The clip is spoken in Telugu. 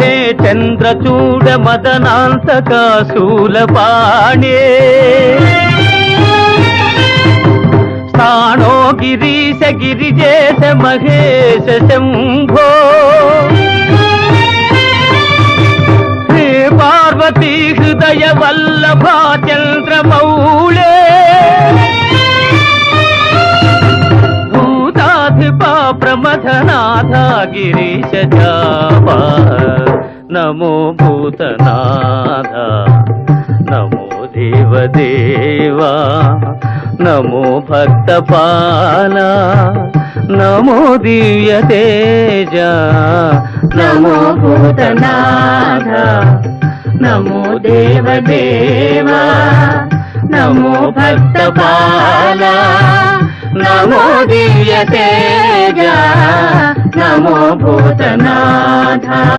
హే చంద్రచూడ మదనాంతక శూలపాణే స్థాణో గిరీశ గిరిజేశ మహేశ శంభో హే పార్వతీ హృదయ వల్లభా చంద్రమౌళే భూతాధిపా ప్రమథనాథ గిరీశ జాపా నమో భూతనాథ నమో దేవదేవా నమో భక్తపాల నమో దివ్య తేజ నమో భూతనాథ నమో దేవదేవా నమో భక్తపాల నమో దివ్య తేజ నమో భూతనాథ